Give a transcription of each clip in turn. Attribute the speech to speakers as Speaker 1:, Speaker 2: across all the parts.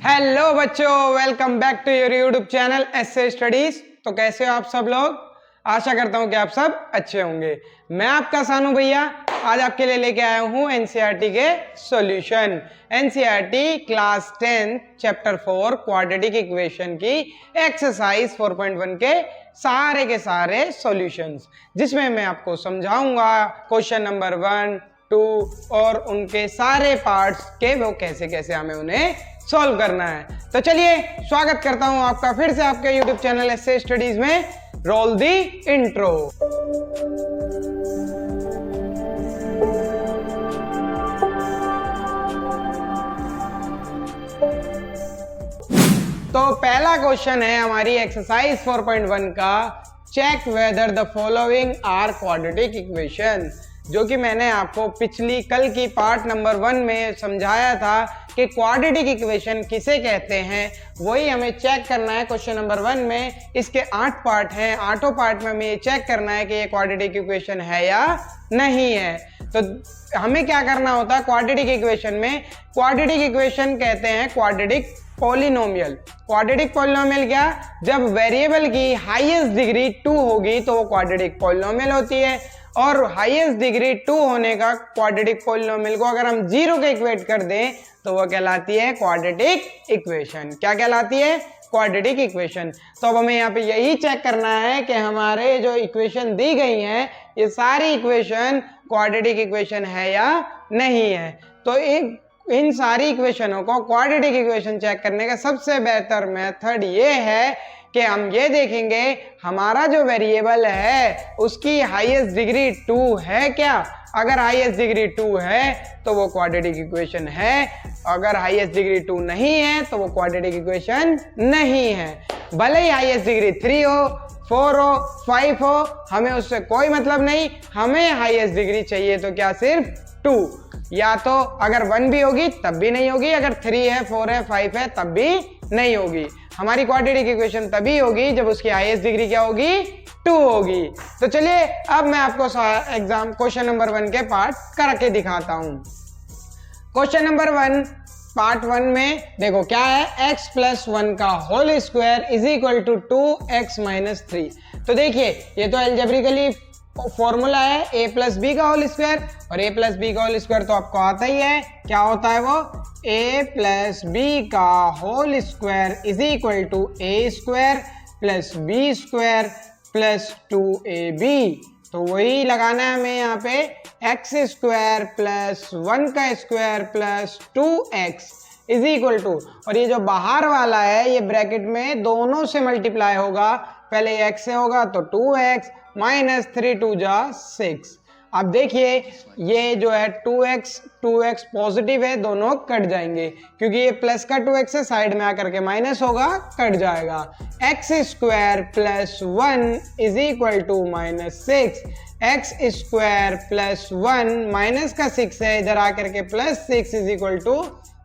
Speaker 1: Hello बच्चों, welcome back to your YouTube channel SA studies. तो कैसे हो आप सब लोग? आशा करता हूं कि आप सब अच्छे होंगे। मैं आपका सानू भैया आज आपके लिए लेके आया हूं एनसीईआरटी के solution. NCERT class 10 chapter 4 quadratic equation की एक्सरसाइज 4.1 के सारे सॉल्यूशंस, जिसमें मैं आपको समझाऊंगा क्वेश्चन नंबर 1, 2 और उनके सारे पार्ट्स के वो कैसे कैसे हमें उन्हें सॉल्व करना है। तो चलिए स्वागत करता हूं आपका फिर से आपके YouTube चैनल एसए स्टडीज में। Roll the intro. तो पहला क्वेश्चन है हमारी एक्सरसाइज 4.1 का, check whether the following are quadratic equation, जो कि मैंने आपको पिछली कल की पार्ट नंबर 1 में समझाया था कि क्वाड्रेटिक इक्वेशन किसे कहते हैं। वही हमें चेक करना है क्वेश्चन नंबर 1 में। इसके 8 पार्ट हैं, 8 पार्ट में हमें ये चेक करना है कि ये क्वाड्रेटिक इक्वेशन है या नहीं है। तो हमें क्या करना होता है क्वाड्रेटिक इक्वेशन में? क्वाड्रेटिक इक्वेशन कहते हैं क्वाड्रेटिक पॉलिनोमियल। क्वाड्रेटिक पॉलिनोमियल क्या? जब वेरिएबल की हाईएस्ट डिग्री 2 होगी तो वो क्वाड्रेटिक पॉलिनोमियल होती है, और हाईएस्ट डिग्री 2 होने का क्वाड्रेटिक पॉलिनोमियल को अगर हम 0 के इक्वेट कर दें तो वो कहलाती है क्वाड्रेटिक इक्वेशन। क्या कहलाती है? Quadratic equation. तो अब हमें यहाँ पे यही चेक करना है कि हमारे जो इक्वेशन दी गई हैं ये सारी इक्वेशन क्वाड्रेटिक इक्वेशन है या नहीं है। तो इन सारी इक्वेशनों को क्वाड्रेटिक इक्वेशन चेक करने का सबसे बेहतर मेथड ये है कि हम ये देखेंगे हमारा जो वेरिएबल है उसकी हाईएस्ट डिग्री 2 है क्या। अगर हाईएस्ट डिग्री 2 है तो वो क्वाड्रेटिक इक्वेशन है, अगर हाईएस्ट डिग्री 2 नहीं है तो वो क्वाड्रेटिक इक्वेशन नहीं है। भले ही हाईएस्ट डिग्री 3 हो, 4 हो, 5 हो, हमें उससे कोई मतलब नहीं। हमें हाईएस्ट डिग्री चाहिए तो क्या? सिर्फ 2। या तो अगर 1 भी होगी तब भी नहीं होगी, अगर 3 है, 4 है, 5 है तब भी नहीं होगी। हमारी क्वाड्रेटिक इक्वेशन तभी होगी जब उसकी हाईएस्ट डिग्री क्या होगी? 2 होगी। तो चलिए अब मैं आपको एग्जाम क्वेश्चन नंबर 1 के पार्ट करके दिखाता हूं। क्वेश्चन नंबर 1 पार्ट 1 में देखो क्या है, x + 1 का whole square is equal to 2x - 3। तो देखिए ये तो एल्जेब्रिकली फॉर्मूला है a + b का होल स्क्वायर, और a + b का होल स्क्वायर तो आपको आता ही है। क्या होता है वो? a + b का whole square is equal to a² + b² + 2ab। तो वही लगाना है हमें यहाँ पे, x² + 1 का square + 2x is equal to, और ये जो बाहर वाला है ये ब्रैकेट में दोनों से मल्टीप्लाई होगा। पहले ये x से होगा तो 2x - 3 2 जा 6। अब देखिए ये जो है 2x पॉजिटिव है, दोनों कट जाएंगे क्योंकि ये प्लस का 2x है, साइड में आकर के माइनस होगा, कट जाएगा। x² + 1 is equal to -6, x² + 1 minus का 6 है, इधर आकर के +6 इज इक्वल टू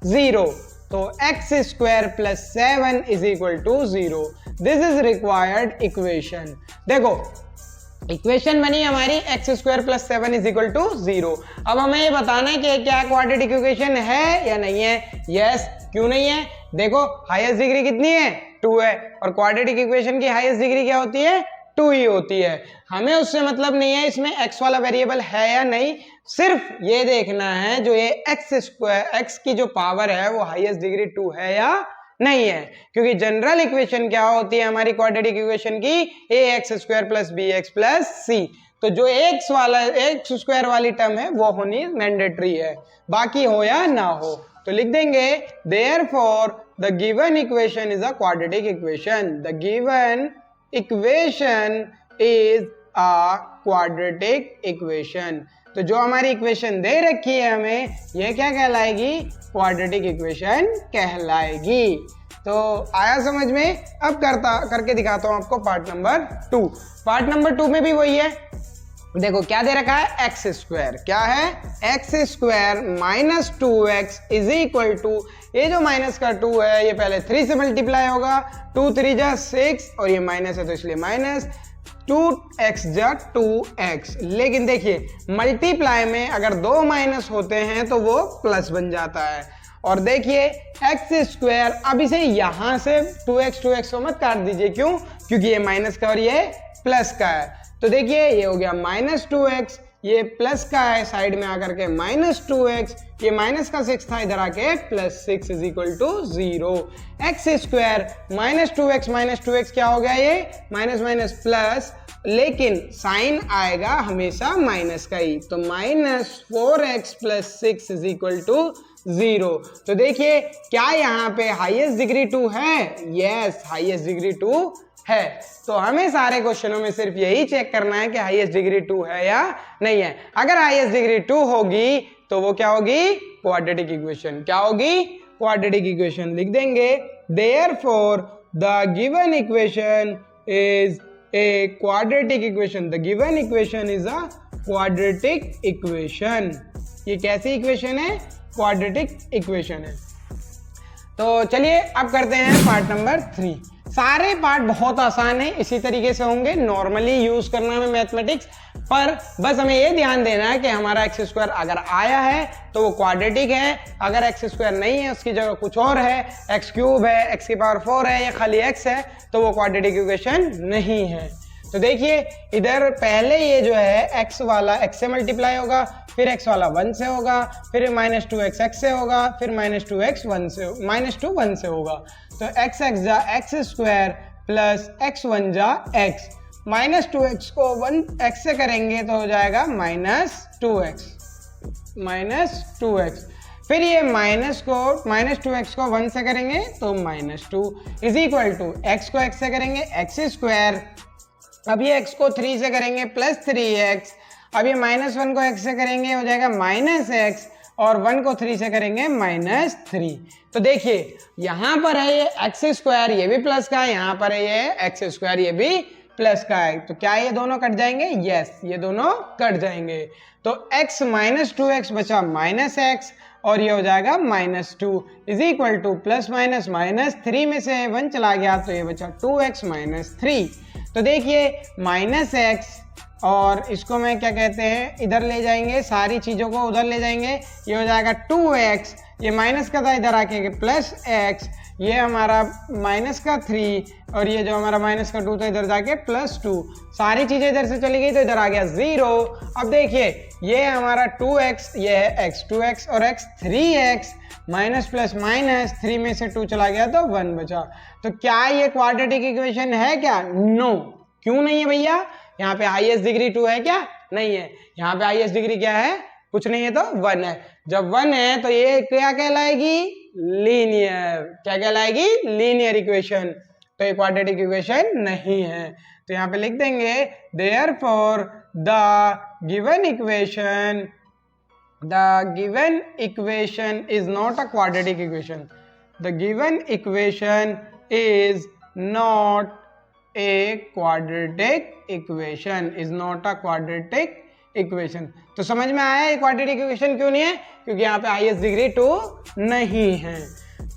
Speaker 1: 0। तो x² + 7 is equal to 0। This is required equation. देखो इक्वेशन बनी हमारी x² + 7 इज इक्वल टू 0। अब हमें ये बताना है कि क्या क्वाड्रेटिक इक्वेशन है या नहीं है। यस, क्यों नहीं है? देखो हाईएस्ट डिग्री कितनी है? 2 है, और क्वाड्रेटिक इक्वेशन की हाईएस्ट डिग्री क्या होती है? 2 ही होती है। हमें उससे मतलब नहीं है इसमें x वाला वेरिएबल है या नहीं, सिर्फ ये देखना है जो ये x की जो पावर है वो हाईएस्ट डिग्री 2 है या नहीं है। क्योंकि जनरल इक्वेशन क्या होती है हमारी क्वाड्रेटिक इक्वेशन की? ax² + bx + c। तो जो x² वाली टर्म है वो होनी मैंडेटरी है, बाकी हो या ना हो। तो लिख देंगे therefore the given equation is a quadratic equation। the given equation is a quadratic equation। तो जो हमारी इक्वेशन दे रखी है हमें, यह क्या कहलाएगी? क्वाड्रेटिक इक्वेशन कहलाएगी। तो आया समझ में? अब करके दिखाता हूं आपको पार्ट नंबर 2। पार्ट नंबर 2 में भी वही है। देखो क्या दे रखा है? x²। क्या है? x² - 2x is equal to, ये जो माइनस का 2 है ये पहले 3 से मल्टीप्लाई होगा, 2 3 जा 6, और ये माइनस है तो इसलिए माइनस 2x जा 2x। लेकिन देखिए मल्टीप्लाई में अगर 2 माइनस होते हैं तो वो प्लस बन जाता है, और देखिए एक्स स्क्वायर, अब इसे यहां से 2x को मत काट दीजिए, क्यों? क्योंकि ये माइनस का और ये प्लस का है। तो देखिए ये हो गया -2x, ये प्लस का है, साइड में आकर के -2x, ये माइनस का 6 था, इधर आके +6 is equal to 0। X square -2x क्या हो गया? ये माइनस माइनस प्लस, लेकिन साइन आएगा हमेशा माइनस का ही, तो -4x + 6 इज इक्वल टू 0। तो देखिए क्या यहाँ पे हाईएस्ट डिग्री 2 है? यस, हाईएस्ट डिग्री 2 है। तो हमें सारे क्वेश्चनों में सिर्फ यही चेक करना है कि हाईएस्ट डिग्री 2 है या नहीं है। अगर हाईएस्ट डिग्री 2 होगी तो वो क्या होगी? Quadratic equation. क्या होगी? Quadratic equation. लिख देंगे therefore the given equation is a quadratic equation. The given equation is a quadratic equation. ये कैसी इक्वेशन है? क्वाड्रेटिक इक्वेशन है। तो चलिए अब करते हैं पार्ट नंबर 3। सारे पार्ट बहुत आसान है, इसी तरीके से होंगे, नॉर्मली यूज करना है मैथमेटिक्स, पर बस हमें ये ध्यान देना है कि हमारा एक्स स्क्वायर अगर आया है तो वो क्वाड्रेटिक है, अगर एक्स स्क्वायर नहीं है उसकी जगह कुछ और है, एक्स क्यूब है, एक्स की पावर 4 है या खाली एक्स है, तो वो क्वाड्रेटिक इक्वेशन नहीं है। तो देखिए इधर पहले ये जो है एक्स वाला एक्स से मल्टीप्लाई होगा, फिर एक्स वाला 1 से होगा, फिर -2x x से होगा, फिर -2x 1 से -2 1 से होगा। तो x x जा एक्स स्क्वायर प्लस x1 जा x, -2x को 1x से करेंगे तो हो जाएगा -2x, फिर ये -2x को 1 से करेंगे तो -2 इज इक्वल टू x को x से करेंगे x स्क्वायर, अब ये x को 3 से करेंगे +3x, अब ये -1 को x से करेंगे हो जाएगा -x, और 1 को 3 से करेंगे -3। तो देखिए यहाँ पर है ये एक्स स्क्वायर, ये भी प्लस का है, यहाँ पर है ये एक्स स्क्वायर, ये भी प्लस का है, तो क्या ये दोनों कट जाएंगे? यस, ये दोनों कट जाएंगे। तो x -2x बचा -x, और ये हो जाएगा -2 इज इक्वल टू ±-3 में से 1 चला गया तो ये बचा 2x - 3। तो देखिए -x, और इसको मैं क्या कहते हैं, इधर ले जाएंगे, सारी चीज़ों को उधर ले जाएंगे, ये हो जाएगा 2x, ये माइनस का था इधर आके +x, ये हमारा -3, और ये जो हमारा -2 था इधर जाके +2, सारी चीज़ें इधर से चली गई तो इधर आ गया 0। अब देखिए ये हमारा 2x, ये है x 2x और x 3x, -+-3 में से 2 चला गया तो 1 बचा। तो क्या ये क्वाड्रेटिक इक्वेशन है क्या? नो। क्यों नहीं है भैया? यहाँ पे हाईएस्ट डिग्री 2 है क्या? नहीं है। यहाँ पे हाईएस्ट डिग्री क्या है? कुछ नहीं है तो 1 है। जब 1 है तो ये क्या कहलाएगी? लीनियर। क्या कहलाएगी? Linear equation. तो ये क्वाड्रेटिक इक्वेशन नहीं है। तो यहाँ पे लिख देंगे therefore the given equation is not a quadratic equation. The given equation is not a quadratic equation, is not a quadratic equation। तो समझ में आया ये क्वाड्रेटिक इक्वेशन क्यों नहीं है? क्योंकि यहाँ पे हाईएस्ट डिग्री 2 नहीं है।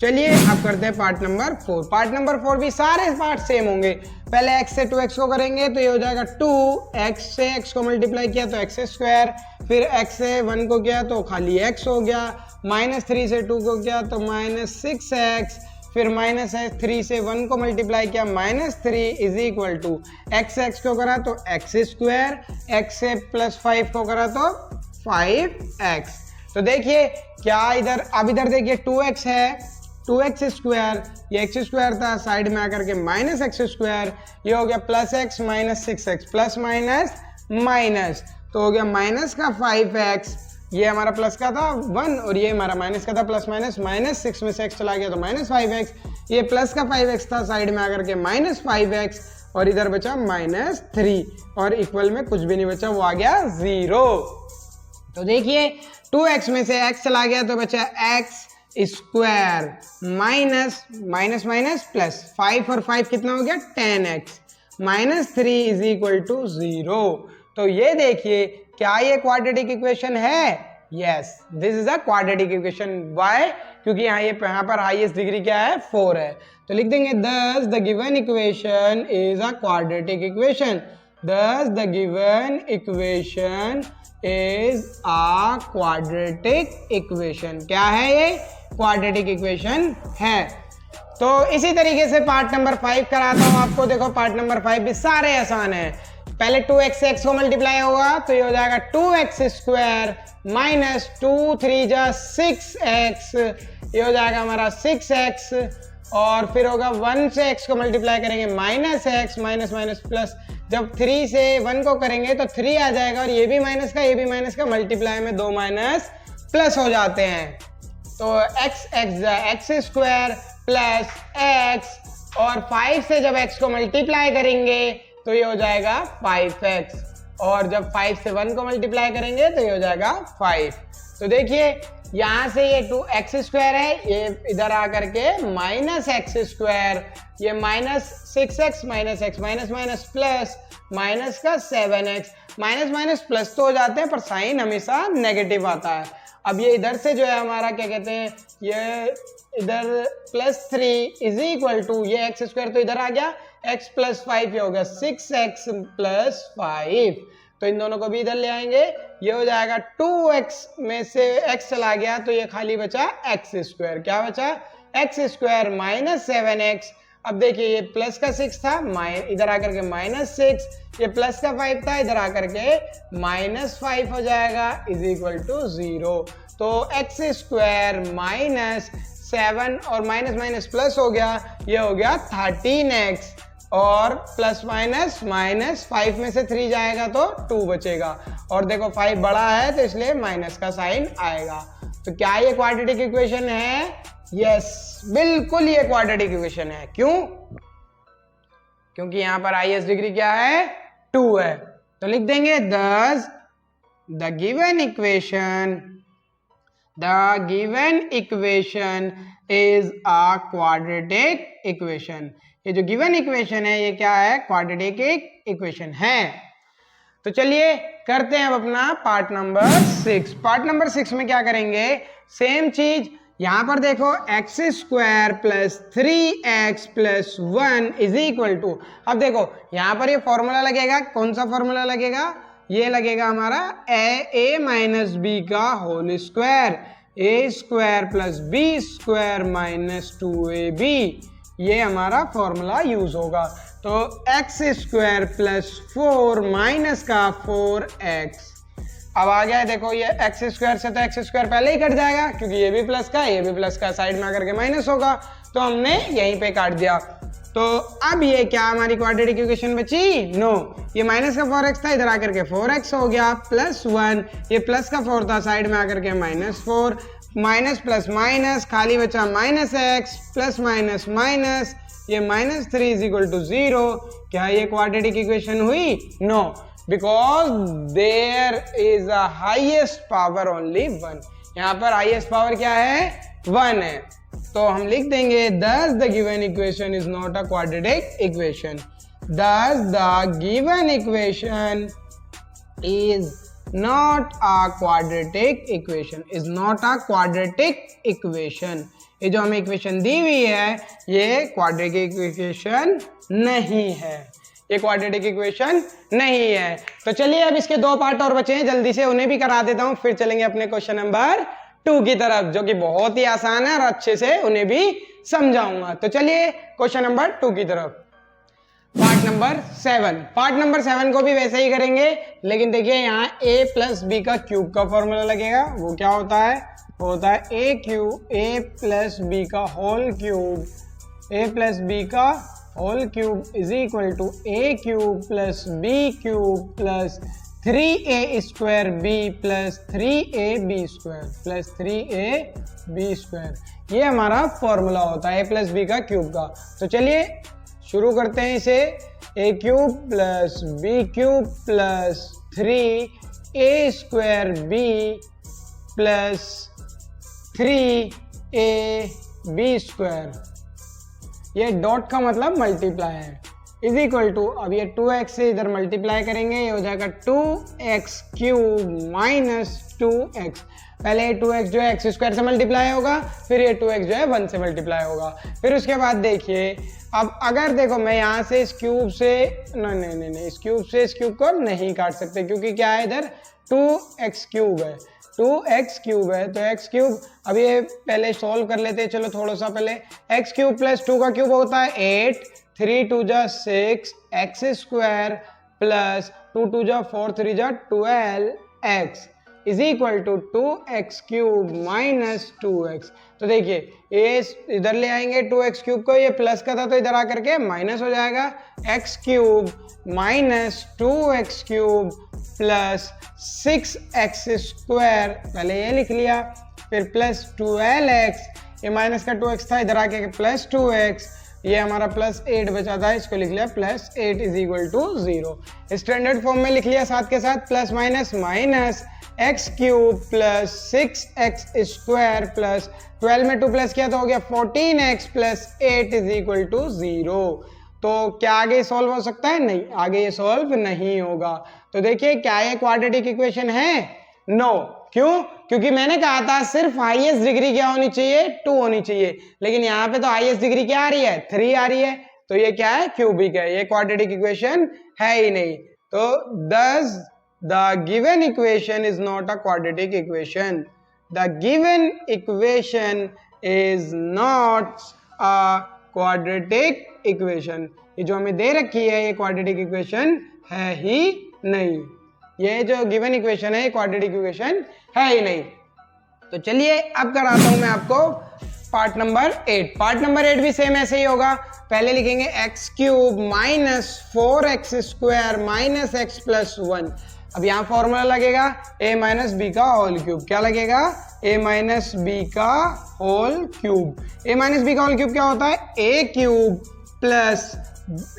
Speaker 1: चलिए अब करते हैं पार्ट नंबर 4। पार्ट नंबर 4 भी सारे पार्ट सेम होंगे। पहले x से 2x को करेंगे तो ये हो जाएगा 2x, से x को मल्टीप्लाई किया तो x स्क्वायर, फिर x से 1 को किया तो खाली x हो गया, -3 से 2 को किया तो -6x, फिर -3 से 1 को मल्टीप्लाई किया -3 इज इक्वल टू x को करा तो x स्क्वायर, x से +5 को करा तो 5x। तो देखिए क्या इधर, अब इधर देखिए 2x है, 2x स्क्वायर, ये x स्क्वायर था, साइड में आकर के -x स्क्वायर, ये हो गया +x -6x, प्लस माइनस, तो हो गया माइनस का 5x, ये हमारा प्लस का था 1 और ये हमारा माइनस का था -6 में से x चला गया तो -5x, ये प्लस का 5x था, साइड में आकर के -5x, और इधर बचा -3, और इक्वल में कुछ भी नहीं बचा, वो आ गया 0। तो देखिए 2x में से x चला गया तो बचा x स्क्वायर माइनस प्लस 5 और 5 कितना हो गया 10x, -3 इज इक्वल टू 0। तो ये देखिए क्या ये क्वाड्रेटिक इक्वेशन है? Yes, this is a quadratic equation. Why? क्योंकि यहाँ पर हाईएस्ट डिग्री क्या है? 4 है। तो लिख देंगे thus the given equation is a quadratic equation। thus the given equation is a quadratic equation। क्या है ये? क्वाड्रेटिक इक्वेशन है। तो इसी तरीके से पार्ट नंबर 5 कराता हूं आपको। देखो पार्ट नंबर 5 भी सारे आसान है। पहले 2x से x को मल्टीप्लाई होगा तो ये हो जाएगा 2x² माइनस 2 3 जा 6x, ये हो जाएगा हमारा 6x। और फिर होगा 1 से x को मल्टीप्लाई करेंगे minus x, minus minus plus, जब 3 से 1 को करेंगे तो 3 आ जाएगा और ये भी माइनस का ये भी माइनस का, मल्टीप्लाई में 2 माइनस प्लस हो जाते हैं। तो x² प्लस x, और 5 से जब x को मल्टीप्लाई करेंगे तो ये हो जाएगा 5x, और जब 5 से 1 को मल्टीप्लाई करेंगे तो ये हो जाएगा 5। तो देखिए यहाँ से ये 2x² है, ये इधर आकर के माइनस x², ये minus 6x minus x minus minus plus minus का 7x, माइनस माइनस प्लस तो हो जाते हैं पर साइन हमेशा नेगेटिव आता है। अब ये इधर से जो है हमारा क्या कहते हैं, ये इधर +3 इज इक्वल टू ये x² तो इधर आ गया, x + 5 ये हो गया 6x + 5। तो इन दोनों को भी इधर ले आएंगे, ये हो जाएगा 2x में से x चला गया तो ये खाली बचा x²। क्या बचा? x² minus 7x। अब देखिए ये प्लस का 6 था, इधर आकर के -6, ये प्लस का 5 था, इधर आकर के -5 हो जाएगा इज इक्वल टू 0। तो x² माइनस 7 और माइनस माइनस प्लस हो गया, ये हो गया 13x, और प्लस माइनस माइनस 5 में से 3 जाएगा तो 2 बचेगा, और देखो 5 बड़ा है तो इसलिए माइनस का साइन आएगा। तो क्या ये क्वाड्रेटिक इक्वेशन है? यस, बिल्कुल ये क्वाड्रेटिक इक्वेशन है। क्यों? क्योंकि यहां पर हाईएस्ट डिग्री क्या है? 2 है। तो लिख देंगे thus the given equation is a quadratic equation। ये जो गिवन इक्वेशन है ये क्या है? क्वाड्रेटिक इक्वेशन है। तो चलिए करते हैं अब अपना पार्ट नंबर 6। पार्ट नंबर 6 में क्या करेंगे? सेम चीज, यहां पर देखो x² plus 3x plus 1 is equal to, अब देखो यहां पर ये फॉर्मूला लगेगा। कौन सा फॉर्मूला लगेगा? ये लगेगा हमारा a माइनस b का whole square, a² plus b² minus 2ab, ये हमारा फॉर्मूला यूज होगा। तो x² प्लस 4 माइनस का 4x। अब आ गया है, देखो ये x² से तो x² पहले ही कट जाएगा क्योंकि ये भी प्लस का ये भी प्लस का, साइड में आकर के माइनस होगा तो हमने यहीं पे काट दिया। तो अब ये क्या हमारी क्वाड्रेटिक इक्वेशन बची? नो, ये माइनस का 4x था, इधर आकर के 4x हो गया, प्लस 1, ये प्लस का 4 था, साइड में आकर के -4, माइनस प्लस माइनस खाली बचा -x, प्लस माइनस माइनस, ये -3 इज इक्वल टू 0। क्या ये क्वाड्रेटिक इक्वेशन हुई? No, because there is a highest power only 1। यहाँ पर हाईएस्ट पावर क्या है? 1 है। तो हम लिख देंगे thus the given equation is not a quadratic equation। thus the given equation is not a quadratic equation, is not a quadratic equation। ये जो हमें इक्वेशन दी हुई है ये क्वाड्रेटिक इक्वेशन नहीं है, ये क्वाड्रेटिक इक्वेशन नहीं है। तो चलिए अब इसके 2 पार्ट और बचे हैं, जल्दी से उन्हें भी करा देता हूं, फिर चलेंगे अपने क्वेश्चन नंबर 2 की तरफ, जो कि बहुत ही आसान है और अच्छे से उन्हें भी समझाऊंगा। तो चलिए क्वेश्चन नंबर 2 की तरफ। पार्ट नंबर 7, पार्ट नंबर 7 को भी वैसे ही करेंगे, लेकिन देखिए यहाँ a प्लस बी का क्यूब का फॉर्मूला लगेगा। वो क्या होता है? वो होता है a प्लस बी का whole cube, a plus B का whole cube is equal to a cube plus b cube plus 3a² b plus 3ab² plus 3ab²। ये हमारा फॉर्मूला होता है a प्लस बी का क्यूब का। तो चलिए शुरू करते हैं इसे। a cube plus b cube plus 3a² b plus 3ab², ये डॉट का मतलब मल्टीप्लाई है, इज इक्वल टू, अब ये 2x से इधर मल्टीप्लाई करेंगे, ये हो जाएगा 2x³ माइनस 2x। पहले ये 2x जो है x² से मल्टीप्लाई होगा, फिर ये 2x जो है 1 से मल्टीप्लाई होगा। फिर उसके बाद देखिए, अब अगर देखो मैं यहाँ से इस क्यूब से नहीं, इस क्यूब से इस क्यूब को नहीं काट सकते क्योंकि क्या है, इधर 2x³ है, 2x क्यूब है, तो x क्यूब, अब ये पहले सॉल्व कर लेते हैं, चलो थोड़ा सा पहले। x क्यूब प्लस 2 का क्यूब होता है 8, 3 2 जा 6, x स्क्वायर प्लस 2 2 जा 4 3 जा 12x is equal to 2x cube minus 2x। तो देखिए ये इधर ले आएंगे 2x क्यूब को, ये प्लस का था तो इधर आकर के माइनस हो जाएगा, x cube minus 2x cube plus 6x square, पहले ये लिख लिया, फिर प्लस 12x, ये माइनस का 2x था, इधर आके प्लस 2x, ये हमारा प्लस 8 बचा था, इसको लिख लिया plus 8 is equal to 0। Standard form में लिख लिया साथ के साथ, plus minus minus x cube plus 6x square plus 12 में 2 प्लस किया तो हो गया 14x plus 8 is equal to 0। तो क्या आगे सॉल्व हो सकता है? नहीं, आगे ये सॉल्व नहीं होगा। तो देखिए क्या ये क्वाड्रेटिक इक्वेशन है? नो। क्यों? क्योंकि मैंने कहा था सिर्फ हाईएस्ट डिग्री क्या होनी चाहिए? 2 होनी चाहिए, लेकिन यहाँ पे तो हाईएस्ट डिग्री क्या आ रही है? 3 आ रही है, तो ये क्या है? क्यूबिक है, ये क्वाड्रेटिक इक्वेशन है ही नहीं। तो thus the given equation is not a quadratic equation. The given equation is not a quadratic equation. ये जो हमें दे रखी है ये क्वाड्रेटिक इक्वेशन है ही नहीं। ये जो गिवन इक्वेशन है ये क्वाड्रेटिक इक्वेशन है ही नहीं। तो चलिए अब कराता हूं मैं आपको पार्ट नंबर 8। पार्ट नंबर 8 भी सेम ऐसे ही होगा। पहले लिखेंगे x cube minus 4x square minus x plus 1। अब यहाँ फॉर्मूला लगेगा a माइनस बी का होल क्यूब। क्या लगेगा? a माइनस बी का whole cube. a minus b का होल क्यूब क्या होता है? a cube plus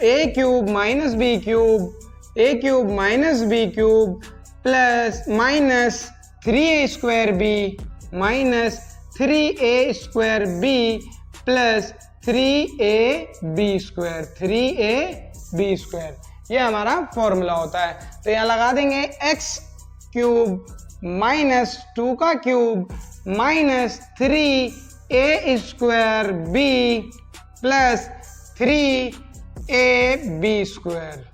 Speaker 1: a cube minus b cube, a cube minus b cube plus minus 3a square b minus 3a square b plus 3ab square, 3ab square. ये हमारा formula होता है। तो यहाँ लगा देंगे x क्यूब माइनस 2 का cube minus 3a square b plus 3ab square.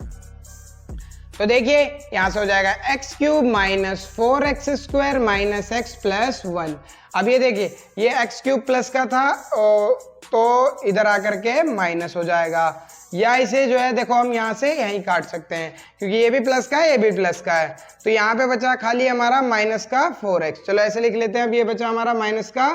Speaker 1: तो देखिए यहां से हो जाएगा x cube minus 4x square minus x plus 1। अब ये देखिए ये x क्यूब प्लस का था तो इधर आकर के माइनस हो जाएगा, या इसे जो है देखो हम यहाँ से यहीं काट सकते हैं क्योंकि ये भी प्लस का है ये भी प्लस का है। तो यहाँ पे बचा खाली हमारा माइनस का 4x। चलो ऐसे लिख लेते हैं। अब ये बचा हमारा माइनस का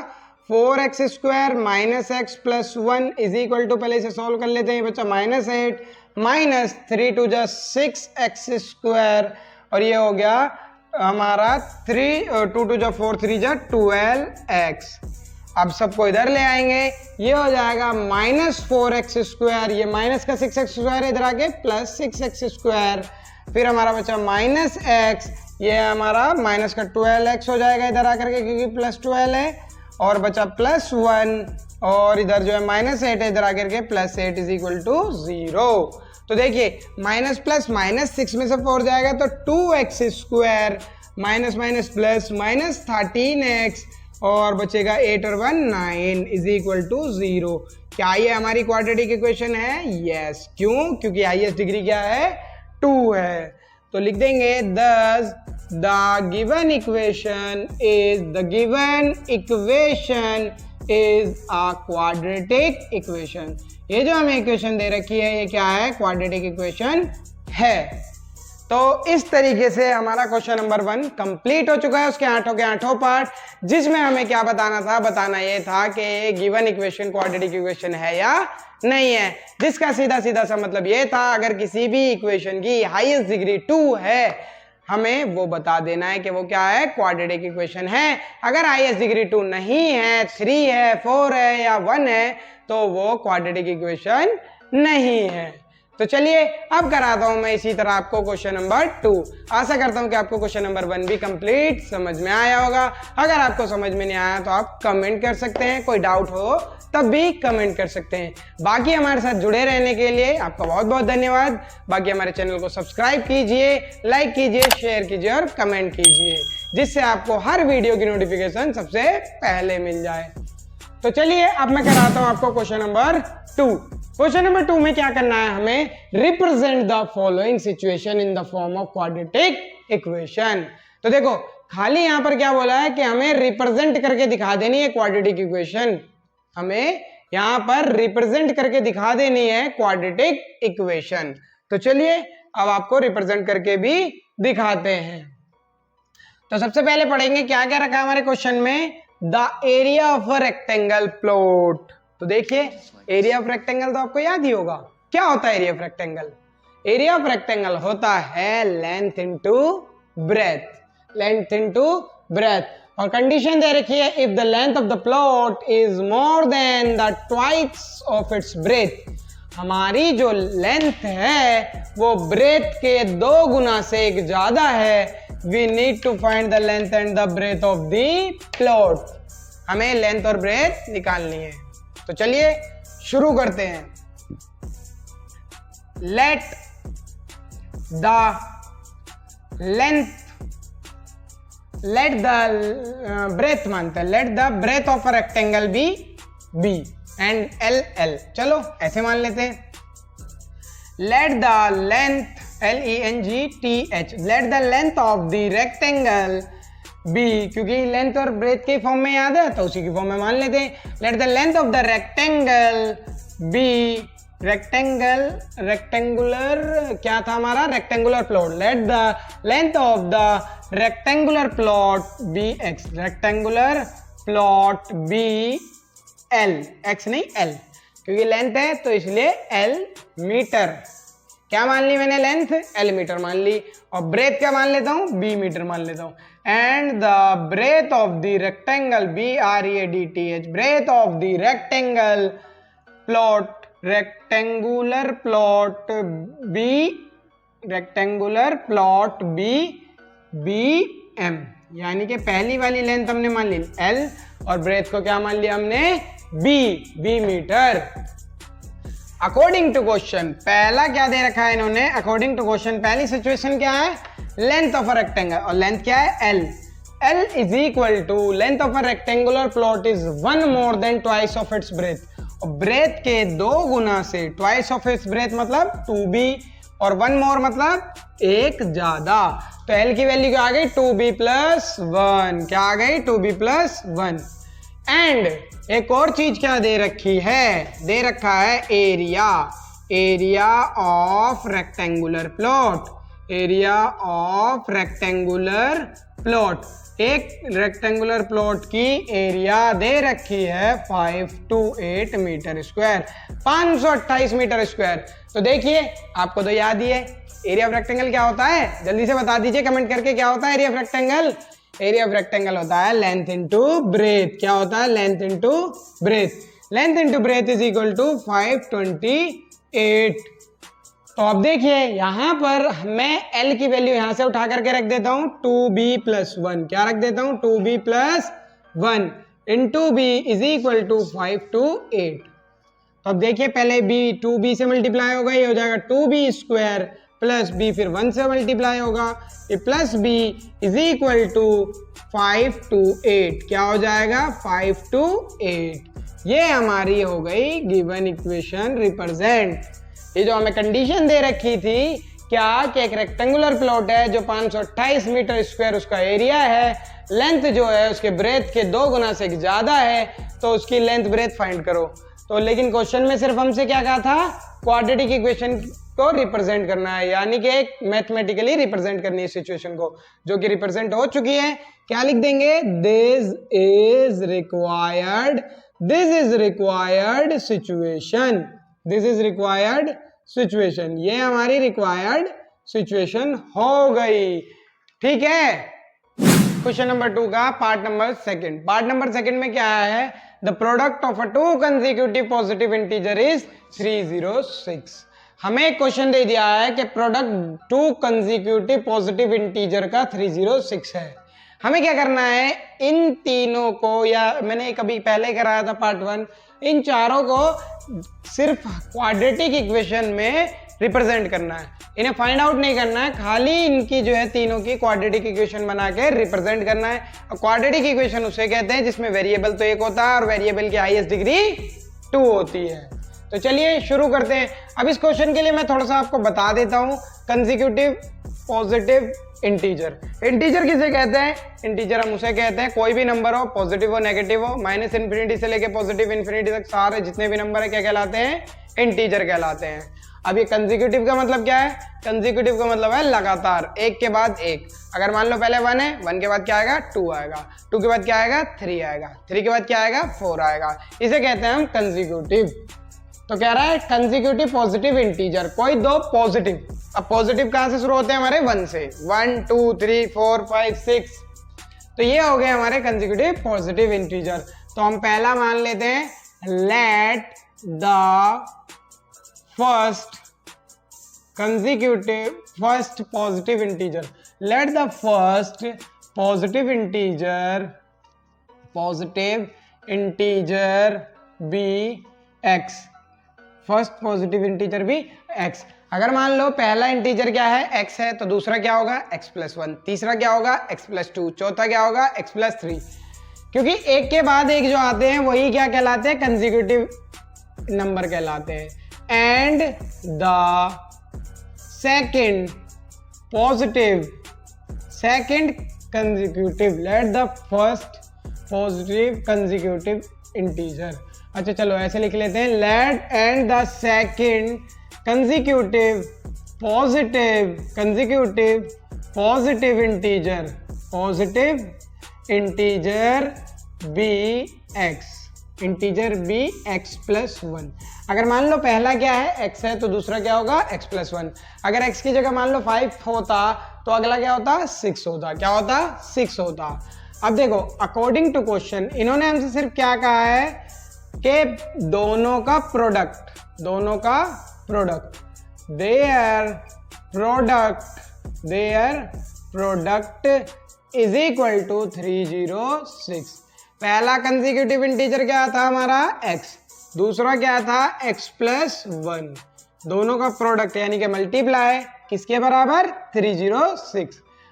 Speaker 1: 4x square minus x plus 1 is equal to, पहले इसे सॉल्व कर लेते हैं। ये बचा माइनस 8 माइनस 3 2 जा 6x स्क्वायर, और ये हो गया हमारा 3 2 2 जा 4 3 जा 12x। अब सबको इधर ले आएंगे, ये हो जाएगा माइनस 4x स्क्वायर, ये माइनस का 6x स्क्वायर इधर आके प्लस 6x स्क्वायर, फिर हमारा बचा माइनस x, ये हमारा माइनस का 12x हो जाएगा इधर आकर के क्योंकि प्लस 12 है, और बचा प्लस 1, और इधर जो है माइनस 8 है इधर आकर के प्लस 8 इज इक्वल टू 0। तो देखिए माइनस प्लस माइनस 6 में से 4 जाएगा तो 2x square minus minus plus minus 13x, और बचेगा 8 और 1 9 इज इक्वल टू 0। क्या ये हमारी क्वाड्रेटिक इक्वेशन है? यस। क्यों? क्योंकि हाईएस्ट डिग्री क्या है? 2 है। तो लिख देंगे thus the given equation is a quadratic equation। ये जो हमें इक्वेशन दे रखी है ये क्या है? क्वाड्रेटिक इक्वेशन है। तो इस तरीके से हमारा क्वेश्चन नंबर 1 कंप्लीट हो चुका है, उसके 8 के 8 पार्ट, जिसमें हमें क्या बताना था? बताना ये था कि ये गिवन इक्वेशन क्वाड्रेटिक इक्वेशन है या नहीं है, जिसका सीधा सीधा सा मतलब ये था अगर किसी भी इक्वेशन की हाईएस्ट डिग्री 2 है हमें वो बता देना है कि वो क्या है? क्वाड्रेटिक इक्वेशन है। अगर हाईएस्ट डिग्री 2 नहीं है, 3 है, 4 है या 1 है तो वो क्वाड्रेटिक इक्वेशन नहीं है। तो चलिए अब कराता हूं मैं इसी तरह आपको क्वेश्चन नंबर 2। आशा करता हूं कि आपको क्वेश्चन नंबर 1 भी कंप्लीट समझ में आया होगा। अगर आपको समझ में नहीं आया तो आप कमेंट कर सकते हैं, कोई डाउट हो तब भी कमेंट कर सकते हैं। बाकी हमारे साथ जुड़े रहने के लिए आपका बहुत बहुत धन्यवाद। बाकी हमारे चैनल को सब्सक्राइब कीजिए, लाइक कीजिए, शेयर कीजिए और कमेंट कीजिए, जिससे आपको हर वीडियो की नोटिफिकेशन सबसे पहले मिल जाए। तो चलिए अब मैं कराता हूं आपको क्वेश्चन नंबर 2। क्वेश्चन नंबर 2 में क्या करना है हमें? Represent the following situation in the form of quadratic equation. तो देखो खाली यहाँ पर क्या बोला है कि हमें रिप्रेजेंट करके दिखा देनी है क्वाड्रेटिक इक्वेशन, हमें यहाँ पर रिप्रेजेंट करके दिखा देनी है क्वाड्रेटिक इक्वेशन। तो चलिए अब आपको रिप्रेजेंट करके भी दिखाते हैं। तो सबसे पहले पढ़ेंगे क्या क्या रखा है हमारे क्वेश्चन में, the area of a rectangle plot. तो देखिए एरिया ऑफ रेक्टेंगल तो आपको याद ही होगा, क्या होता है area of rectangle? Area of rectangle होता है length into breadth, length into breath. और कंडीशन दे रखी है if the length of the plot is more than the twice of its breath, हमारी जो लेंथ है वो ब्रेथ के 2 गुना से एक ज्यादा है, we need to find the length and the breadth of the plot, हमें लेंथ और ब्रेथ निकालनी है। तो चलिए शुरू करते हैं। लेट द ब्रेथ मानते हैं, let the breadth of a rectangle be b and l l, चलो ऐसे मान लेते हैं। Let the length LENGTH, let the length of the rectangle be, क्योंकि लेंथ और ब्रेथ के फॉर्म में याद है तो उसी की फॉर्म में मान लेते हैं। Let the length of the rectangle be, rectangular क्या था हमारा, rectangular plot, let the length of the rectangular plot be x, rectangular plot be l, x नहीं एल, क्योंकि लेंथ है तो इसलिए एल मीटर, क्या मान ली मैंने, लेंथ एल मीटर मान ली, और ब्रेथ क्या मान लेता हूं, बी मीटर मान लेता हूं। And the breadth of the rectangle BREADTH, breadth of the rectangle plot, rectangular plot be m, यानी कि पहली वाली लेंथ हमने मान ली एल और ब्रेथ को क्या मान लिया हमने, b metre. According to question, पहला क्या दे रखा है इन्होंने, अकॉर्डिंग टू क्वेश्चन पहली सिचुएशन क्या है, लेंथ ऑफ अ रेक्टेंगल, और लेंथ क्या है l, l is equal to length of a rectangular plot is 1 more than twice of its breadth, और ब्रेथ के 2 गुना से, ट्वाइस ऑफ इट्स ब्रेथ मतलब 2b, और 1 मोर मतलब एक ज्यादा, तो एल की वैल्यू क्या आ गई 2b + 1, क्या आ गई 2b + 1। एंड एक और चीज क्या दे रखी है, दे रखा है area of rectangular plot, area of rectangular plot, एक रेक्टेंगुलर प्लॉट की एरिया दे रखी है 528 मीटर स्क्वायर, 528 मीटर स्क्वायर। तो देखिए आपको तो याद ही है एरिया ऑफ रेक्टेंगल क्या होता है, जल्दी से बता दीजिए कमेंट करके, क्या होता है area of rectangle? Area of rectangle होता है लेंथ इनटू ब्रेथ, क्या होता है, length into breadth, length into breadth is equal to 528। तो अब देखिए यहां पर मैं L की वैल्यू यहां से उठा करके रख देता हूं 2b + 1, क्या रख देता हूं 2b + 1 into b is equal to 528। तो अब देखिए पहले b 2b से मल्टीप्लाई होगा, ये हो जाएगा 2b स्क्वायर प्लस b फिर 1 से मल्टीप्लाई होगा, ये plus b is equal to 528, क्या हो जाएगा 528। ये हमारी हो गई गिवन इक्वेशन रिप्रेजेंट। ये जो हमें कंडीशन दे रखी थी क्या कि एक रेक्टेंगुलर प्लॉट है जो 528 मीटर स्क्वायर उसका एरिया है, लेंथ जो है उसके ब्रेथ के 2 गुना से ज्यादा है, तो उसकी लेंथ ब्रेथ फाइंड करो। तो लेकिन क्वेश्चन में सिर्फ हमसे क्या कहा था, क्वाड्रेटिक इक्वेशन को रिप्रेजेंट करना है, यानी कि एक मैथमेटिकली रिप्रेजेंट करनी है सिचुएशन को, जो कि रिप्रेजेंट हो चुकी है। क्या लिख देंगे, this is required situation, this is required situation, ये हमारी रिक्वायर्ड सिचुएशन हो गई। ठीक है, क्वेश्चन नंबर 2 का पार्ट नंबर सेकंड में क्या है, the product of a 2 consecutive positive integer is 306। हमें क्वेश्चन दे दिया है कि प्रोडक्ट 2 कंसेक्यूटिव पॉजिटिव इंटीजर का 306 है। हमें क्या करना है, इन तीनों को, या मैंने कभी पहले कराया था पार्ट 1, इन चारों को सिर्फ क्वाड्रेटिक इक्वेशन में रिप्रेजेंट करना है, इन्हें फाइंड आउट नहीं करना है, खाली इनकी जो है तीनों की क्वाड्रेटिक इक्वेशन बना के रिप्रेजेंट करना है। और क्वाड्रेटिक इक्वेशन उसे कहते हैं जिसमें वेरिएबल तो एक होता है और वेरिएबल की हाईएस्ट डिग्री 2 होती है। तो चलिए शुरू करते हैं। अब इस क्वेश्चन के लिए मैं थोड़ा सा आपको बता देता हूं, कंसेक्यूटिव पॉजिटिव इंटीजर। इंटीजर किसे कहते हैं? इंटीजर हम उसे कहते हैं कोई भी नंबर हो, पॉजिटिव हो नेगेटिव हो, माइनस इन्फिनिटी से लेके पॉजिटिव इन्फिनिटी तक सारे जितने भी नंबर है क्या कहलाते हैं? इंटीजर कहलाते हैं। अब ये कंसेक्यूटिव का मतलब क्या है? कंसेक्यूटिव का मतलब है लगातार, एक के बाद एक। अगर मान लो पहले 1 है, 1 के बाद क्या आएगा? 2 आएगा, 2 के बाद क्या आएगा? 3 आएगा, 3 के बाद क्या आएगा? 4 आएगा। इसे कहते हैं हम कंसेक्यूटिव। तो कह रहा है कंसेक्यूटिव पॉजिटिव इंटीजर, कोई दो पॉजिटिव। अब पॉजिटिव कहां से शुरू होते हैं? हमारे 1 से। 1 2 3 4 5 6, तो ये हो गए हमारे कंसेक्यूटिव पॉजिटिव इंटीजर। तो हम पहला मान लेते हैं, let the first consecutive first positive integer, let the first positive integer be x, first positive integer भी x। अगर मान लो पहला इंटीजर क्या है? x है, तो दूसरा क्या होगा? x प्लस 1, तीसरा क्या होगा? x प्लस 2, चौथा क्या होगा? x plus 3। क्योंकि एक के बाद एक जो आते हैं वही क्या कहलाते हैं? कंसेक्यूटिव नंबर कहलाते हैं। And the second consecutive, let the first positive consecutive integer, अच्छा चलो ऐसे लिख लेते हैं, let and the second consecutive integer be x, integer be x plus 1। अगर मान लो पहला क्या है? x है, तो दूसरा क्या होगा? x plus 1। अगर x की जगह मान लो 5 होता तो अगला क्या होता? 6 होता। क्या होता? 6 होता। अब देखो अकॉर्डिंग टू क्वेश्चन इन्होंने हमसे सिर्फ क्या कहा है कि दोनों का product their product is equal to 306। पहला कंसेक्यूटिव इंटीजर क्या था हमारा? x, दूसरा क्या था? x plus 1। दोनों का प्रोडक्ट यानी कि मल्टीप्लाई किसके बराबर? 306।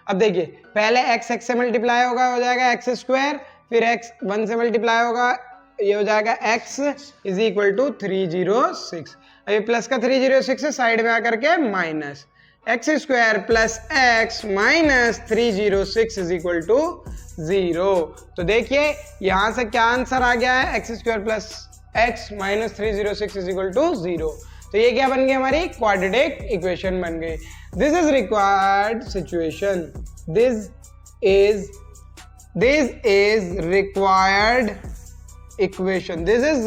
Speaker 1: अब देखिए पहले x से मल्टीप्लाई होगा, हो जाएगा x स्क्वायर, फिर x 1 से मल्टीप्लाई होगा, ये हो जाएगा x इज इक्वल टू 306। अभी प्लस का 306 से साइड में आकर के minus, x square plus x minus 306 is equal to 0। तो देखिए यहां से क्या आंसर आ गया है? X square plus x minus 306 is equal to 0। तो ये क्या बन गई? हमारी क्वाड्रेटिक इक्वेशन बन गई। This is required situation, this is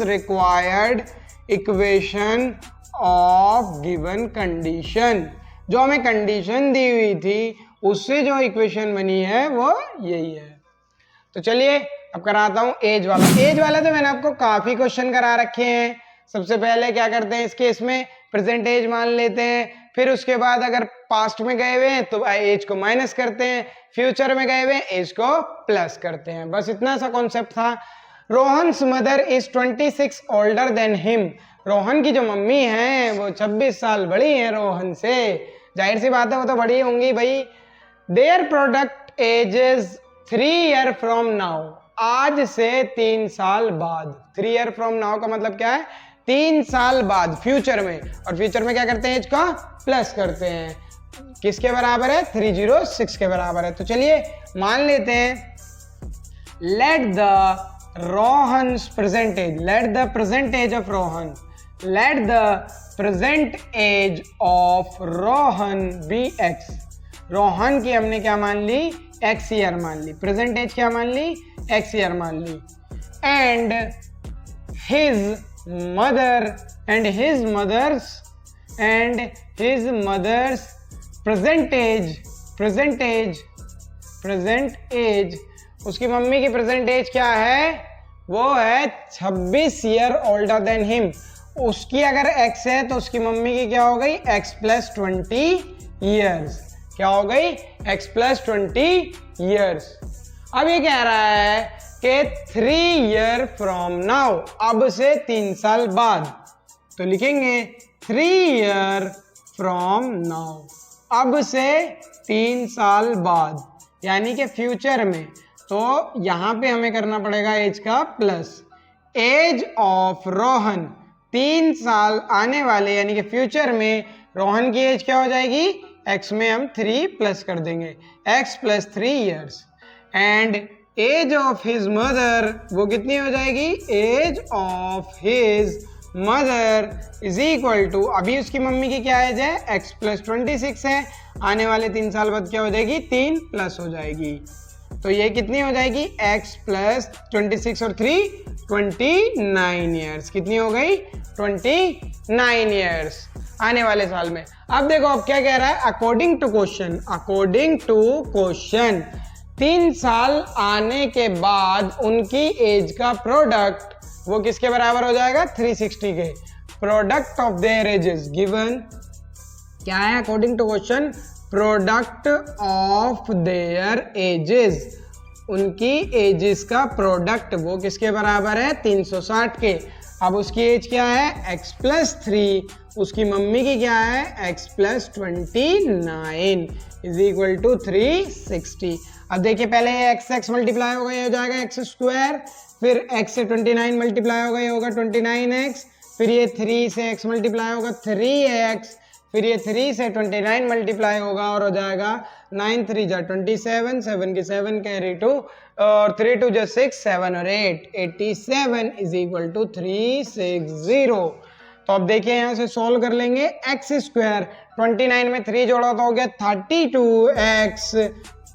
Speaker 1: required equation of given condition. जो हमें कंडीशन दी हुई थी उससे जो इक्वेशन बनी है वो यही है। तो चलिए अब कराता हूं एज वाला तो मैंने आपको काफी क्वेश्चन करा रखे हैं। सबसे पहले क्या करते हैं, इस केस में प्रेजेंट एज मान लेते हैं, फिर उसके बाद अगर पास्ट में गए हुए हैं तो एज को माइनस करते हैं, फ्यूचर में गए हुए हैं एज को प्लस करते हैं। बस इतना सा कॉन्सेप्ट था। Rohan's mother is 26 older than him. Rohan की जो मम्मी है वो 26 साल बड़ी है रोहन से। जाहिर सी बात है वो तो बड़ी होंगी भाई। Their product age is 3 year from now. आज से 3 साल बाद। 3 ईयर फ्रॉम नाउ का मतलब क्या है? 3 साल बाद फ्यूचर में। और फ्यूचर में क्या करते हैं? एज का प्लस करते हैं। किसके बराबर है? 306 के बराबर है। तो चलिए मान लेते हैं let the Rohan's present age, let the present age of Rohan, let the present age of Rohan be x। Rohan की हमने क्या मान ली? x ईयर मान ली। प्रेजेंट एज क्या मान ली? x ईयर मान ली। and his mother's present age, उसकी मम्मी की प्रेजेंट एज क्या है? वो है 26 ईयर ओल्डर देन हिम। उसकी अगर x है तो उसकी मम्मी की क्या हो गई? x plus 20 years. क्या हो गई? x plus 20 years. अब ये कह रहा है कि 3 ईयर फ्रॉम नाउ, अब से 3 साल बाद। तो लिखेंगे 3 ईयर फ्रॉम नाउ, अब से 3 साल बाद, यानी कि फ्यूचर में। तो यहां पे हमें करना पड़ेगा एज का प्लस। एज ऑफ रोहन, 3 साल आने वाले यानी कि फ्यूचर में रोहन की एज क्या हो जाएगी? x में हम 3 प्लस कर देंगे, x plus 3 years. And age of his mother वो कितनी हो जाएगी, age of his mother is equal to, अभी उसकी मम्मी की क्या एज है, x प्लस 26 है, आने वाले 3 साल बाद क्या हो जाएगी, 3 प्लस हो जाएगी। तो ये कितनी हो जाएगी, x प्लस 26 और 3 29 ईयर्स, कितनी हो गई 29 ईयर्स आने वाले साल में। अब देखो अब क्या कह रहा है, according to question, according to question 3 साल आने के बाद उनकी एज का प्रोडक्ट वो किसके बराबर हो जाएगा, 360 के। Product of their ages given, क्या है according to question, product of their ages, उनकी एजेस का प्रोडक्ट वो किसके बराबर है, 360 के। अब उसकी एज क्या है, x प्लस 3, उसकी मम्मी की क्या है, x plus 29 is equal to 360। अब देखिए पहले ये x मल्टीप्लाई होगा, ये हो जाएगा x स्क्वायर, फिर x से 29 मल्टीप्लाई होगा, ये होगा 29x, फिर ये 3 से x मल्टीप्लाई होगा 3x, फिर ये 3 से 29 मल्टीप्लाई होगा और हो जाएगा 9 3 जा 27, 7 की 7 कैरी 2 और 3 2 जा 6, 7 और 8, 87 इज इक्वल टू 360। तो अब देखिए यहाँ से सॉल्व कर लेंगे, x स्क्वायर 29 में 3 जोड़ा तो हो गया 32x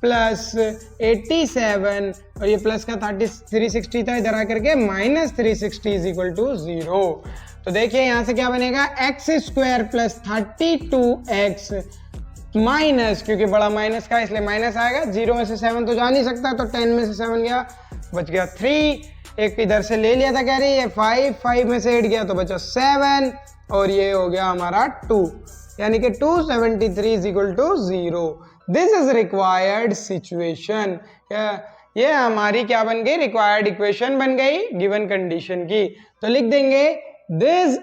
Speaker 1: प्लस 87 और ये प्लस का 360 था, इधर आकर के माइनस 360 इज इक्वल टू 0। तो देखिए यहाँ से क्या बनेगा, x square plus 32x minus, क्योंकि बड़ा माइनस का इसलिए माइनस आएगा, 0 में से 7 तो जा नहीं सकता, तो 10 में से 7 गया, बच गया 3, एक इधर से ले लिया था कह रही है 5, 5 में से 8 गया तो बचा 7 और ये हो गया हमारा 2, यानी कि 273 is equal to 0। This is required situation, ये हमारी क्या बन गई, रिक्वायर्ड इक्वेशन बन गई गिवन कंडीशन की। तो लिख देंगे this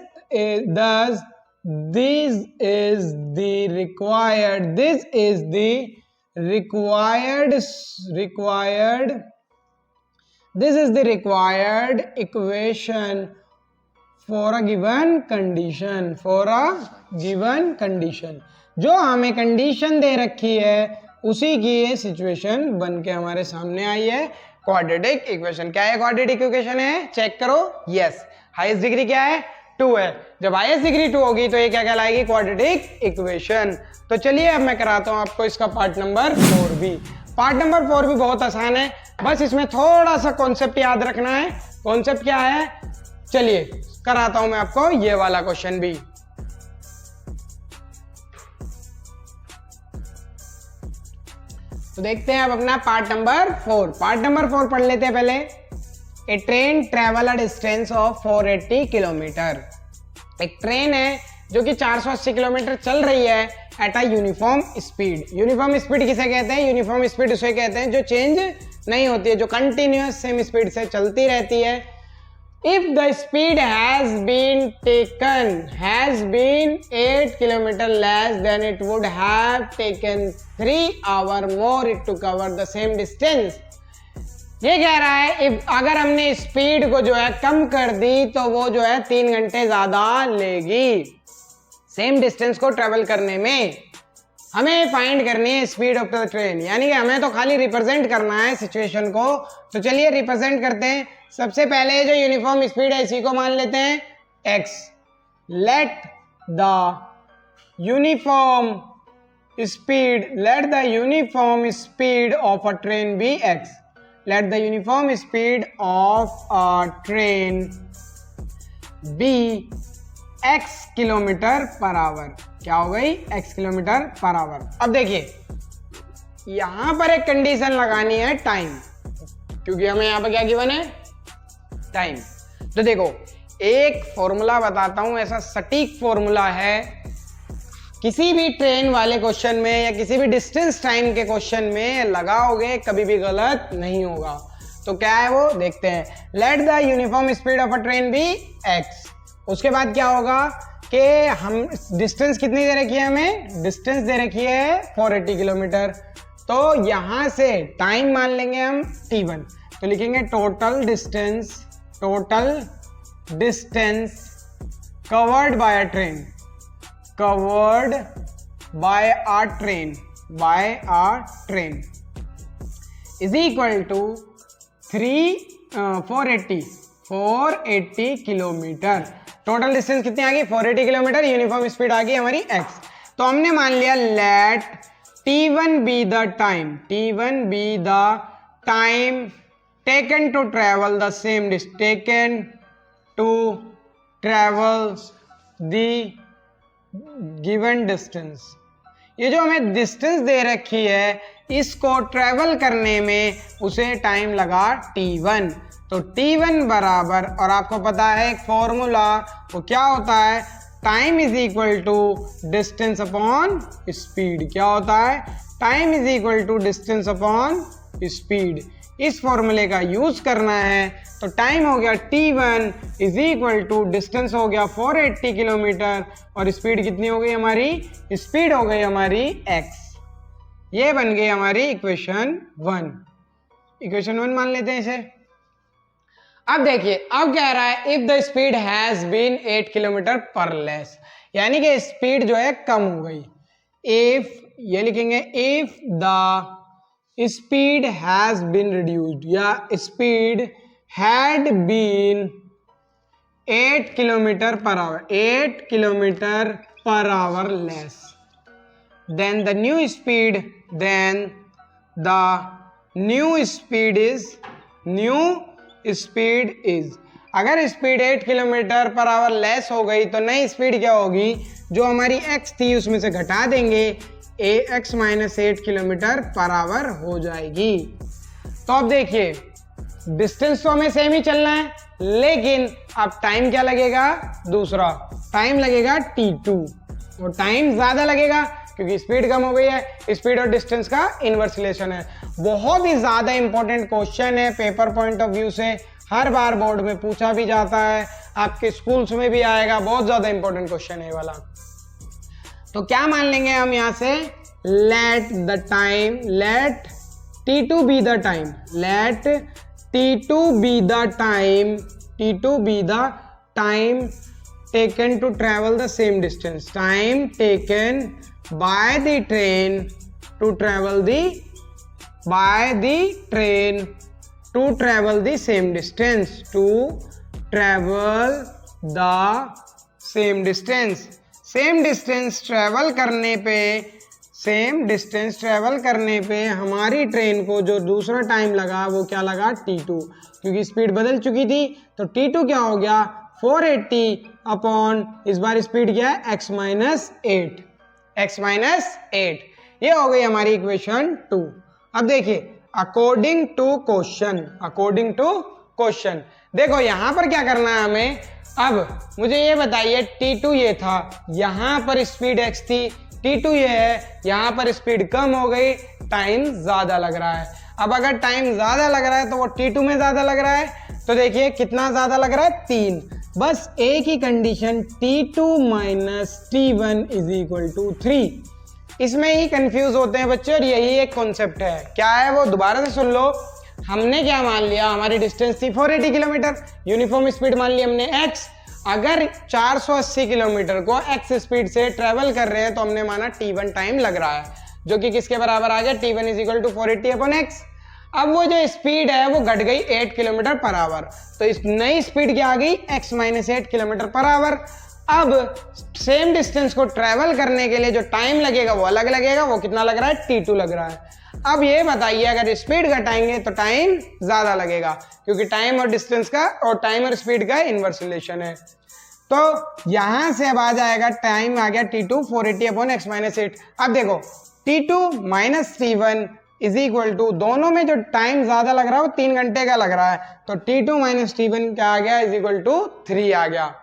Speaker 1: is the required equation for a given condition, जो हमें कंडीशन दे रखी है उसी की ये सिचुएशन बन के हमारे सामने आई है, क्वाड्रेटिक इक्वेशन। क्या है क्वाड्रेटिक इक्वेशन है, चेक करो, यस हाईएस्ट डिग्री क्या है, 2 है, जब हाईएस्ट डिग्री 2 होगी तो ये क्या कहलाएगी, क्वाड्रेटिक इक्वेशन। तो चलिए अब मैं कराता हूं आपको इसका पार्ट नंबर 4 भी। पार्ट नंबर 4 भी बहुत आसान है, बस इसमें थोड़ा सा कॉन्सेप्ट याद रखना है। कॉन्सेप्ट क्या है, चलिए कराता हूं मैं आपको ये वाला क्वेश्चन भी। तो देखते हैं अब अपना पार्ट नंबर 4। पार्ट नंबर 4 पढ़ लेते हैं पहले। A train travel a distance of 480 kilometre, एक ट्रेन है जो कि 480 किलोमीटर चल रही है at a uniform speed. Uniform speed किसे कहते हैं, यूनिफॉर्म स्पीड उसे कहते हैं जो चेंज नहीं होती है, जो कंटिन्यूअस सेम स्पीड से चलती रहती है। If the speed has been 8 kilometer less, then it would have taken 3 hours more to cover the same distance. ये कह रहा है अगर हमने स्पीड को जो है कम कर दी तो वो जो है 3 घंटे ज्यादा लेगी सेम डिस्टेंस को ट्रेवल करने में। हमें फाइंड करनी है स्पीड ऑफ द ट्रेन, यानी कि हमें तो खाली रिप्रेजेंट करना है सिचुएशन को। तो चलिए रिप्रेजेंट करते हैं। सबसे पहले जो यूनिफॉर्म स्पीड है इसी को मान लेते हैं x। Let the uniform speed of a train be x। Let the uniform speed of a train be x kilometre per hour. क्या हो गई, x किलोमीटर पर आवर। अब देखिए यहां पर एक कंडीशन लगानी है टाइम, क्योंकि हमें यहां पर क्या गिवन है, टाइम। तो देखो एक फॉर्मूला बताता हूं, ऐसा सटीक फॉर्मूला है, किसी भी ट्रेन वाले क्वेश्चन में या किसी भी डिस्टेंस टाइम के क्वेश्चन में लगाओगे कभी भी गलत नहीं होगा। तो क्या है वो देखते हैं। Let the uniform speed of a train be x। उसके बाद क्या होगा कि हम डिस्टेंस कितनी दे रखी है, हमें डिस्टेंस दे रखी है 480 किलोमीटर। तो यहां से टाइम मान लेंगे हम t1। तो लिखेंगे total distance covered by a train, covered by a train is equal to 480 kilometre. Total distance कितनी आ गई? 480 किलोमीटर। यूनिफॉर्म स्पीड आ गई हमारी x। तो हमने मान लिया let t1 be the time taken to travel the same given distance. ये जो हमें डिस्टेंस दे रखी है, इसको ट्रेवल करने में उसे टाइम लगा t1। तो t1 बराबर, और आपको पता है एक फॉर्मूला, वो क्या होता है? Time is equal to distance upon speed. क्या होता है? Time is equal to distance upon speed. इस फॉर्मूले का यूज करना है। तो टाइम हो गया t1 is equal to distance हो गया 480 किलोमीटर, और स्पीड कितनी हो गई हमारी? स्पीड हो गई हमारी x। ये बन गई हमारी इक्वेशन 1। इक्वेशन 1 मान लेते हैं इसे। अब देखिए, अब कह रहा है if the speed has been 8 kilometre per less, यानी कि स्पीड जो है कम हो गई। इफ, ये लिखेंगे if the speed has been reduced, या speed had been 8 kilometre per hour, 8 kilometre per hour less, then the new speed is, अगर speed 8 kilometre per hour less हो गई तो नई स्पीड क्या होगी? जो हमारी x थी उसमें से घटा देंगे, x minus 8 kilometre per our हो जाएगी। तो अब देखिए, डिस्टेंस तो हमें सेम ही चलना है, लेकिन अब टाइम क्या लगेगा? दूसरा टाइम लगेगा t2, और टाइम ज्यादा लगेगा क्योंकि स्पीड कम हो गई है। स्पीड और डिस्टेंस का इनवर्स रिलेशन है। बहुत ही ज्यादा इंपॉर्टेंट क्वेश्चन है पेपर पॉइंट ऑफ व्यू से, हर बार बोर्ड में पूछा भी जाता है, आपके स्कूल्स में भी आएगा। बहुत ज्यादा इंपॉर्टेंट क्वेश्चन है वाला। तो क्या मान लेंगे हम यहां से? Let t2 be the time taken to travel the same distance, time taken by the train to travel the same distance, same distance travel करने पे हमारी ट्रेन को जो दूसरा टाइम लगा वो क्या लगा? t2, क्योंकि स्पीड बदल चुकी थी। तो t2 क्या हो गया? 480 अपॉन, इस बार स्पीड क्या है? x minus 8। ये हो गई हमारी इक्वेशन 2। अब देखिए, अकॉर्डिंग टू क्वेश्चन, देखो यहां पर क्या करना है हमें। अब मुझे ये बताइए, t2 ये था, यहां पर स्पीड x थी, t2 ये है, यहां पर स्पीड कम हो गई, टाइम ज्यादा लग रहा है। अब अगर टाइम ज्यादा लग रहा है तो वो t2 में ज्यादा लग रहा है, तो देखिए कितना ज्यादा लग रहा है? 3। बस एक ही condition, t2 minus t1 is equal to 3। इसमें ही कंफ्यूज होते हैं बच्चे, और यही एक कॉन्सेप्ट है। क्या है वो? दोबारा से सुन लो। हमने क्या मान लिया? हमारी डिस्टेंस थी 480 किलोमीटर, यूनिफॉर्म स्पीड मान ली हमने x। अगर 480 किलोमीटर को x स्पीड से ट्रेवल कर रहे हैं तो हमने माना t1 टाइम लग रहा है, जो कि किसके बराबर आ गया? t1 is equal to 480 upon x। अब वो जो स्पीड है वो घट गई 8 किलोमीटर पर आवर, तो इस नई स्पीड क्या आ गई? x minus 8 kilometre per our. अब सेम डिस्टेंस को ट्रेवल करने के लिए जो टाइम लगेगा वो अलग लगेगा, वो कितना लग रहा है? t2 लग रहा है। अब ये बताइए, अगर स्पीड घटाएंगे तो टाइम ज्यादा लगेगा, क्योंकि टाइम और डिस्टेंस का और टाइम और स्पीड का इनवर्स रिलेशन है। तो यहां से अब आ जाएगा, टाइम आ गया t2 480 अपॉन x माइनस 8। अब देखो t2 minus t1 is equal to, दोनों में जो टाइम ज्यादा लग रहा है वो 3 घंटे का लग रहा है, तो t2 माइनस t1 क्या आ गया? इज इक्वल टू 3 आ गया।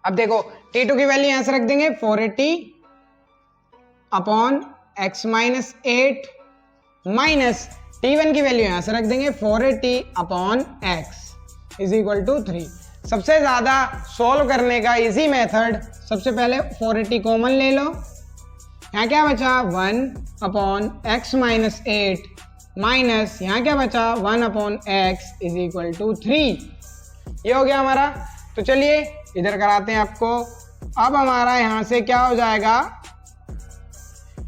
Speaker 1: अब देखो t2 की वैल्यू यहां से रख देंगे 480 upon x minus 8, minus t1 की वैल्यू यहां से रख देंगे 480 upon x is equal to 3। सबसे ज्यादा सॉल्व करने का इजी मेथड, सबसे पहले 480 कॉमन ले लो, यहाँ क्या बचा? 1 अपॉन x माइनस 8, माइनस यहाँ क्या बचा? 1 upon x is equal to 3। ये हो गया हमारा। तो चलिए इधर कराते हैं आपको। अब हमारा यहाँ से क्या हो जाएगा?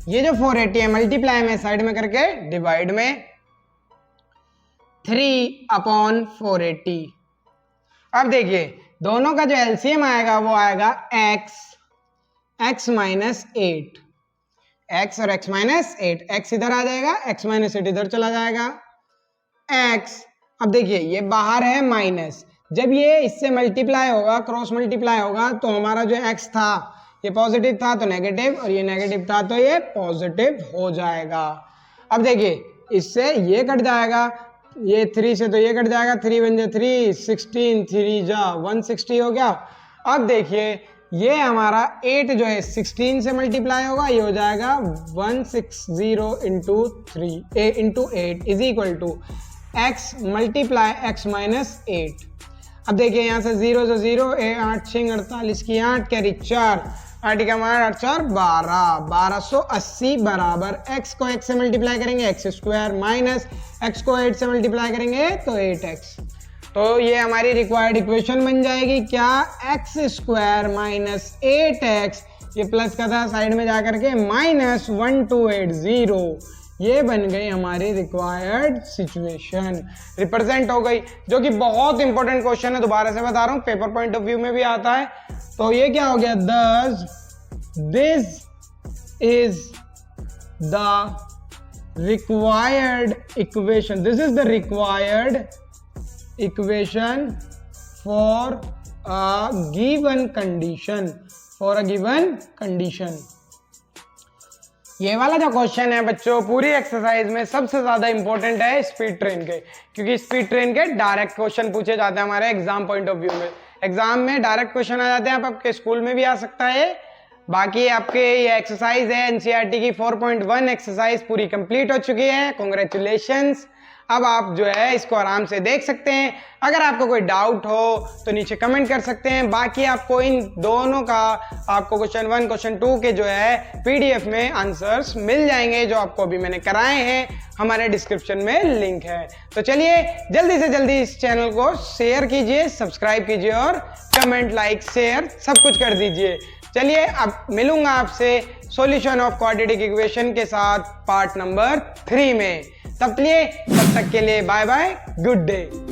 Speaker 1: ये जो 480 है मल्टीप्लाई में साइड में करके डिवाइड में 3/480। अब देखिए दोनों का जो एलसीएम आएगा वो आएगा x माइनस 8, x और x माइनस 8, x इधर आ जाएगा, x माइनस 8 इधर चला जाएगा, x। अब देखिए ये बाहर है माइनस, जब ये इससे मल्टीप्लाई होगा, क्रॉस मल्टीप्लाई होगा, तो हमारा जो x था ये पॉजिटिव था तो नेगेटिव, और ये नेगेटिव था तो ये पॉजिटिव हो जाएगा। अब देखिए इससे ये कट जाएगा, ये 3 से तो ये कट जाएगा, 3 बन जाए 3, 16, 3 जा 160 हो गया। अब देखिए ये हमारा 8 जो है 16 से मल्टीप्लाई होगा, ये हो जाएगा 160 into 8 is equal to x multiply x minus 8। अब देखिए यहाँ से 0 से 0, 8 6 48 की 8 कैरी 4, 8 का मान 8 4 12, 1280 बराबर x को x से मल्टीप्लाई करेंगे x स्क्वायर माइनस x को 8 से मल्टीप्लाई करेंगे तो 8x। तो ये हमारी रिक्वायर्ड इक्वेशन बन जाएगी क्या, x स्क्वायर माइनस 8x, ये प्लस का था साइड में जाकर के माइनस 1280। ये बन गई हमारी रिक्वायर्ड सिचुएशन, रिप्रेजेंट हो गई, जो कि बहुत इंपॉर्टेंट क्वेश्चन है, दोबारा से बता रहा हूँ, पेपर पॉइंट ऑफ व्यू में भी आता है। तो ये क्या हो गया, thus this is the required equation, this is the required equation for a given condition, for a given condition। ये वाला जो क्वेश्चन है बच्चों पूरी एक्सरसाइज में सबसे ज्यादा इंपॉर्टेंट है स्पीड ट्रेन के, क्योंकि स्पीड ट्रेन के डायरेक्ट क्वेश्चन पूछे जाते हैं हमारे एग्जाम पॉइंट ऑफ व्यू में। एग्जाम में डायरेक्ट क्वेश्चन आ जाते हैं, आपके स्कूल में भी आ सकता है। बाकी आपके ये एक्सरसाइज है एनसीईआरटी की 4.1 एक्सरसाइज पूरी कंप्लीट हो चुकी है, कॉन्ग्रेचुलेशंस। अब आप जो है इसको आराम से देख सकते हैं। अगर आपको कोई डाउट हो तो नीचे कमेंट कर सकते हैं। बाकी आपको इन दोनों का आपको क्वेश्चन 1 क्वेश्चन 2 के जो है पीडीएफ में आंसर्स मिल जाएंगे, जो आपको अभी मैंने कराए हैं, हमारे डिस्क्रिप्शन में लिंक है। तो चलिए जल्दी से जल्दी इस चैनल को शेयर कीजिए, सब्सक्राइब कीजिए और कमेंट लाइक शेयर सब कुछ कर दीजिए। चलिए अब मिलूंगा आपसे सॉल्यूशन ऑफ क्वाड्रेटिक इक्वेशन के साथ पार्ट नंबर 3 में। तब तक के लिए बाय बाय, गुड डे।